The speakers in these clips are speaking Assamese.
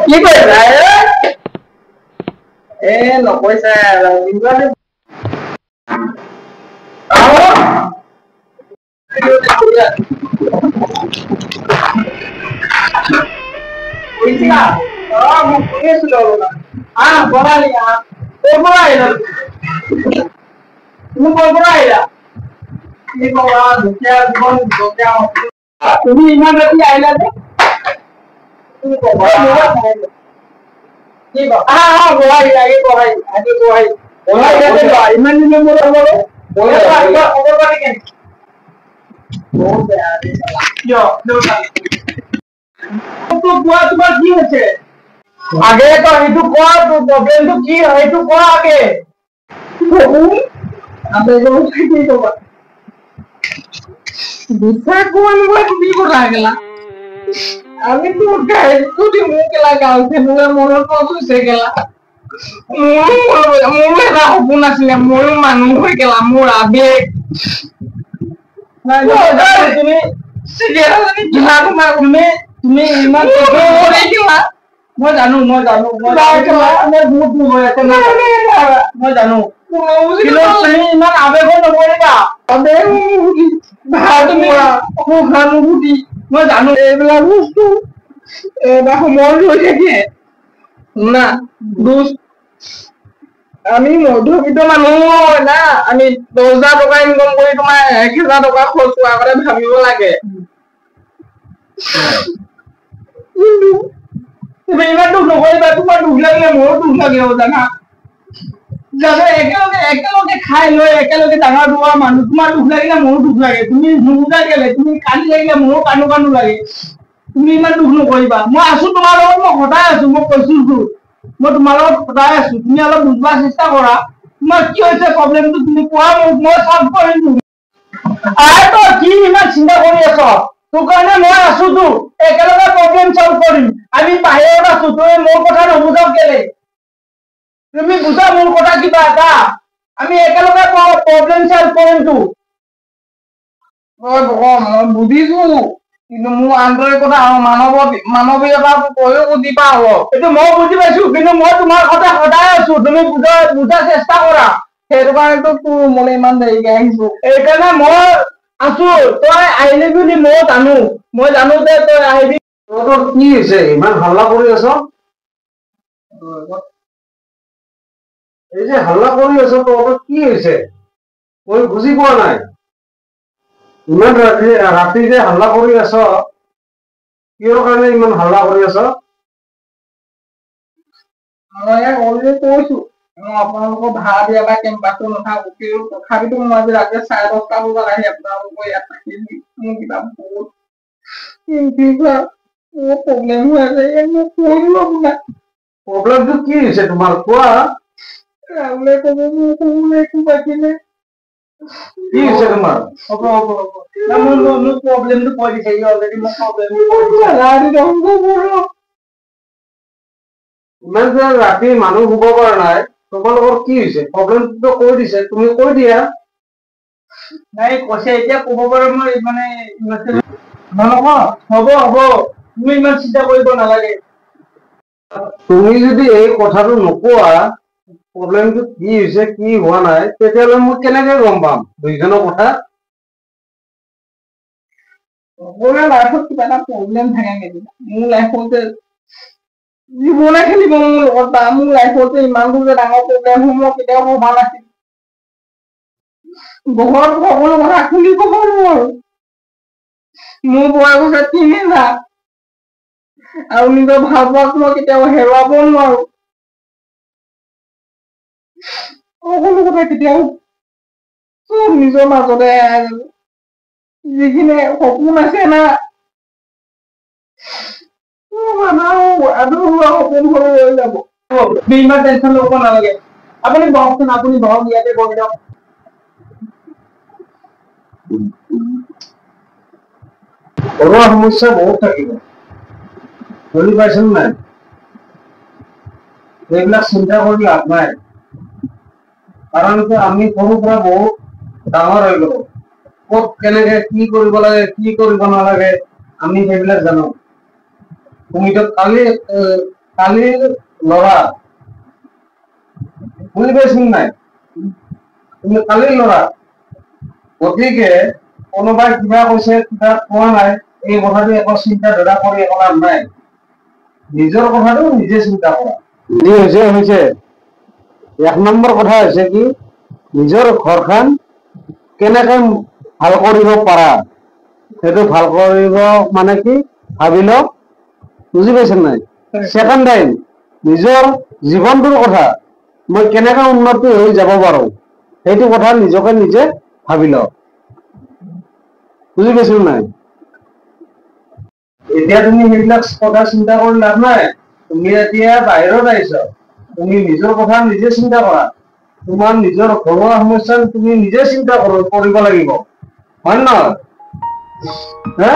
কি কৰিছা নকৈছা মই শুনি আছিলো বনালি কৰ পৰা আহিলা তুমি কৰ পৰা আহিলা কি কবা দুখীয়া জীৱন তুমি ইমান ৰাতি আহিলা যে কি কবা কি কবা বহাই ইমান দিনৰ মূৰত খবৰ পাতি কেনে বহুত বেয়া কিয় তোমাৰ কি হৈছে আগে তো সেইটো কোৱা প্ৰব্লেমটো কি সেইটো কোৱা আগে কি কবা বিশ্বাস কোৱা কি কৰা গেলা আমি তো তুই মুখ গেলা গাঁৱতে মোৰে মনত পছে গেলা মোৰো এটা সপোন আছিলে ময়ো মানুহ হৈ গেলা মোৰ আবেগ তুমি তুমি ইমান মই জানো মই জানো কিন্তু তুমি ইমান আবেগত নকৰিবা মই জানো এইবিলাক বস্তু এটা সময় হৈ থাকে না আমি মধ্যবিত্ত মানুহ না আমি 10,000 টকা ইনকম কৰি তোমাৰ 1,000 টকা খৰচ কৰাৰ আগতে ভাবিব লাগে তুমি ইমান দুখ নকৰিবা তোমাৰ দুখ লাগিলে মোৰো দুখ লাগিব জানা একেলগে খাই লৈ একেলগে ডাঙৰ হোৱা মানুহ তোমাৰ দুখ লাগিলে মোৰো দুখ লাগে তুমি নুবুজা গেলে তুমি কান্দি লাগিলে মোৰো কান্দো লাগে তুমি ইমান দুখ নকৰিবা মই আছো তোমাৰ লগত মই সদায় আছো মই কৈছো মই তোমাৰ লগত সদায় আছো তুমি অলপ বুজবা চেষ্টা কৰা তোমাৰ কি হৈছে প্ৰব্লেমটো তুমি কোৱা মোক মই সলভ কৰিম তই কি ইমান চিন্তা কৰি আছ তোৰ কাৰণে মই আছো তো একেলগে প্ৰব্লেম সলভ কৰিম আমি বাহিৰত আছো তই মোৰ কথা নুবুজাও কেলে তুমি বুজা মোৰ কথা কিবা এটা আমি একেলগে প্ৰব্লেম সলভ কৰিম তো মই বুজিছো কিন্তু মোৰ আন্তৰিকতা মানৱীয়তা কৈও দিবা হব এইটো মই বুজি পাইছো কিন্তু মই তোমাৰ কথা সদায় আছো তুমি বুজাৰ চেষ্টা কৰা সেইটো কাৰণেতো তোৰ মনে ইমান দেৰিকে আহিছো এইকাৰণে মই আছো তই আহিলি বুলি মই জানো যে তই আহিবি তোৰ কি হৈছে ইমান হাল্লা কৰি আছ এই যে হাল্লা কৰি আছ তোৰ কি হৈছে মই বুজি পোৱা নাই ইমান ৰাতি যে হাল্লা কৰি আছ কিহৰ কাৰণে ইমান হাল্লা কৰি আছ মই অলৰেডি কৈছো আপোনালোকৰ ভাড়া দিয়া বা কেম্পাছটো নাথাকো কিন্তু তথাপিতো মই আজি ৰাতি 10:30 বজাত আহি আপোনালোকৰ ইয়াত থাকিলো মোৰ কিবা বহুত প্ৰব্লেম হৈ আছে মই কৈছো আপোনাক প্ৰব্লেমটো কি হৈছে তোমাৰ কোৱা ৰাহুলে ক'ব মোৰ একো বাকী নাই কি হৈছে তোমাৰ হ'ব মোৰ প্ৰব্লেমটো কৈ দিছে অলৰেডি মই প্ৰব্লেমটো কৈ দিছে ইমান যে ৰাতি মানুহ শুব পৰা নাই তোমালোকৰ কি হৈছে প্ৰব্লেমটো কৈ দিছে তুমি কৈ দিয়া নাই কৈছে এতিয়া ক'ব পাৰো মই মানে হ'ব তুমি ইমান চিন্তা কৰিব নালাগে তুমি যদি এই কথাটো নোকোৱা প্ৰব্লেমটো কি হৈছে কি হোৱা নাই তেতিয়াহ'লে মই কেনেকে গম পাম দুইজনৰ কথা সকলোৰে লাইফত কিবা এটা প্ৰব্লেম থাকে নেকি মোৰ লাইফত জীৱনে খেলিব মোৰ লগত বা মোৰ লাইফত ইমানটো যে ডাঙৰ প্ৰব্লেম হ'ব মই কেতিয়াও ভবা নাছিল ঘৰত সকলো কথা খুলি ক'ব নোৱাৰো মোৰ বয়স হৈছে 3,000 আৰু নিজৰ ভাল পোৱাক মই কেতিয়াও হেৰুৱাব নোৱাৰো সকলো কথা কেতিয়াও চব নিজৰ মাজতে যিখিনি সপোন আছে না ইমান টেনচন ল'ব নালাগে আপুনি বহকচোন আপুনি বহক ইয়াতে বহি দিয়ক ঘৰুৱা সমস্যা বহুত থাকিব বুজি পাইছে নাই এইবিলাক চিন্তা কৰি লাভ নাই কাৰণ আমি সৰুৰ পৰা বহুত ডাঙৰ হৈ গলো ক'ত কেনেকে কি কৰিব লাগে কি কৰিব নালাগে আমি সেইবিলাক জানো তুমি তো কালিৰ ল'ৰা বুজি পাইছো নাই? তুমি কালিৰ ল'ৰা, গতিকে কোনোবাই কিবা কৈছে কিবা কোৱা নাই, এই কথাটো একো চিন্তা ধাৰা কৰি একো লাভ নাই। নিজৰ কথাটো নিজে চিন্তা কৰা। যি হৈছে হৈছে। 1 নম্বৰ কথা হৈছে কি, নিজৰ ঘৰখন কেনেকে ভাল কৰিব পাৰা, সেইটো ভাল কৰিব মানে কি ভাবি ল, বুজি পাইছে নাই? সেকেন্ড টাইম নিজৰ জীৱনটোৰ কথা, মই কেনেকে উন্নতি হৈ যাব পাৰো, সেইটো কথা নিজকে নিজে ভাবি ল, বুজি পাইছো নাই? এতিয়া তুমি সেইবিলাক কথা চিন্তা কৰি লাভ নাই। তুমি এতিয়া বাহিৰত আহিছা, তুমি নিজৰ কথা নিজে চিন্তা কৰা। তোমাৰ নিজৰ ঘৰুৱা সমস্যা তুমি নিজে চিন্তা কৰিব লাগিব, হয় নহয়? হা?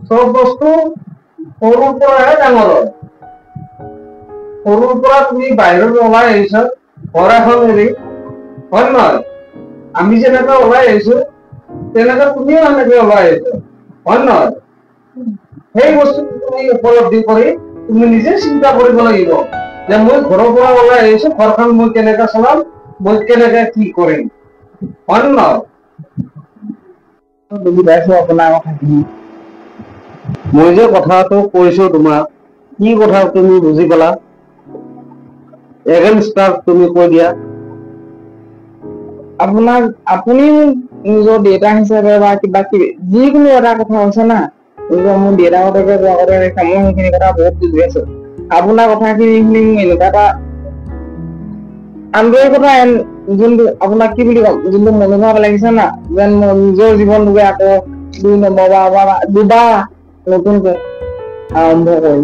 চব বস্তু সৰুৰ পৰাহে ডাঙৰ হয়। সৰুৰ পৰা তুমি বাহিৰত ওলাই আহিছা ঘৰ এখন এৰি, হয় নহয়? আমি যেনেকে ওলাই আহিছো তেনেকে তুমিও এনেকে ওলাই আহিছা, হয় নহয়? সেই বস্তুটো তুমি উপলব্ধি কৰি তুমি নিজে চিন্তা কৰিব লাগিব যে মই ঘৰৰ পৰা ওলাই আহিছো, ঘৰখন মই কেনেকে চলাম, মই কেনেকে কি কৰিম, হয় নহয়? বুজি পাইছো আপোনাৰ কথাখিনি। মই যে কথাটো কৈছো তোমাক, কি কথা তুমি বুজি পালা? এগেইনষ্ট তুমি কৈ দিয়া। আপোনাক আপুনি নিজৰ দেউতা হিচাপে বা কিবা কিবি যিকোনো এটা কথা হৈছে না, মোৰ দেউতাহঁতকে যোৱা কথা দেখা, মই সেইখিনি কথা বহুত বুজি পাইছো। আপোনাৰ কথাখিনি শুনি মোৰ এনেকুৱা এটা আন্তৰিকতা, যোনটো আপোনাক কি বুলি ক'ম, যোনটো মনোভাৱ লাগিছে না, যেন মই নিজৰ জীৱনটোকে আকৌ 2 নম্বৰ বা দুবাৰ নতুনকৈ আৰম্ভ কৰিম।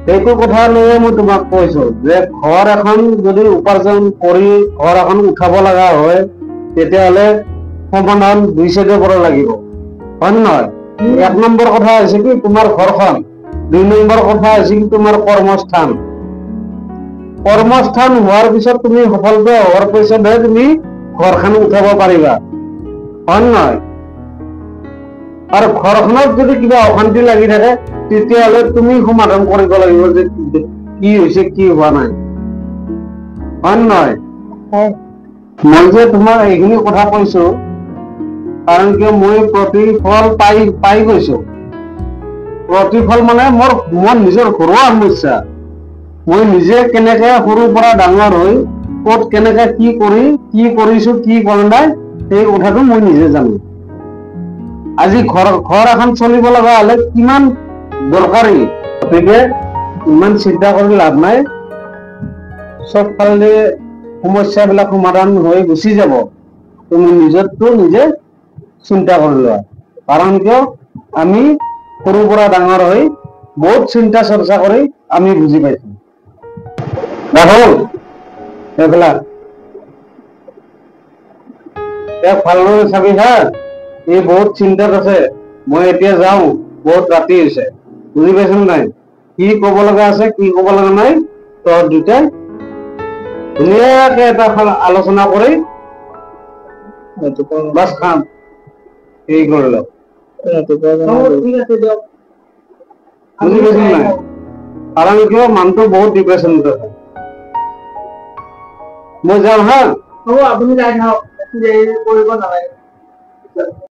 সেইটো কথা লৈয়ে মই তোমাক কৈছো যে ঘৰ এখন যদি উপাৰ্জন কৰি ঘৰ এখন উঠাব লগা হয়, তেতিয়াহ'লে সমাধান 2 চাইডৰ পৰা লাগিব, হয় নে নহয়? 1 নম্বৰ কথা হৈছে কি তোমাৰ ঘৰখন, 2 নম্বৰ কথা হৈছে কি তোমাৰ কৰ্মস্থান। কৰ্মস্থান হোৱাৰ পিছত তুমি সফলতা হোৱাৰ পিছতহে তুমি ঘৰখন উঠাব পাৰিবা, হয় নে নহয়? আৰু ঘৰখনত যদি কিবা অশান্তি লাগি থাকে, তেতিয়াহ'লে তুমি সমাধান কৰিব লাগিব যে কি হৈছে কি হোৱা নাই, হয় নে নহয়? মই যে তোমাক এইখিনি কথা কৈছো, কাৰণ কিয় মই প্ৰতিফল পাই গৈছো। প্ৰতিফল মানে মোৰ নিজৰ ঘৰুৱা সমস্যা, মই নিজে কেনেকে সৰুৰ পৰা ডাঙৰ হৈ ক'ত কেনেকে কি কৰিছো কি কৰা নাই, সেই কথাটো মই নিজে জানো। আজি ঘৰ এখন চলিব লগা হলে কিমান দৰকাৰী, গতিকে ইমান চিন্তা কৰি লাভ নাই। চব ফালে সমস্যাবিলাক সমাধান হৈ গুচি যাব, তুমি নিজৰটো নিজে চিন্তা কৰি লোৱা। কাৰণ কিয় আমি সৰুৰ পৰা ডাঙৰ হৈ বহুত চিন্তা চৰ্চা কৰি আমি বুজি পাইছো। ৰাহুল, এইবিলাক ভালদৰে চাবি হা, এই বহুত চিন্তাত আছে। মই এতিয়া যাওঁ, বহুত ৰাতি হৈছে, বুজি পাইছো নাই? কি কব লগা আছে কি কব লগা নাই, তহঁত দুটাই ধুনীয়াকে এটা আলোচনা কৰি বাছ খাম এই কৰি লওক। ঠিক আছে দিয়ক, বুজি পাইছো নাই? কাৰণ কিয় মানুহটো বহুত ডিপ্ৰেশ্যনত আছে। মই যাওঁ হা। হ'ব আপুনি যাই থাকক, বেছি দেৰি কৰিব নালাগে।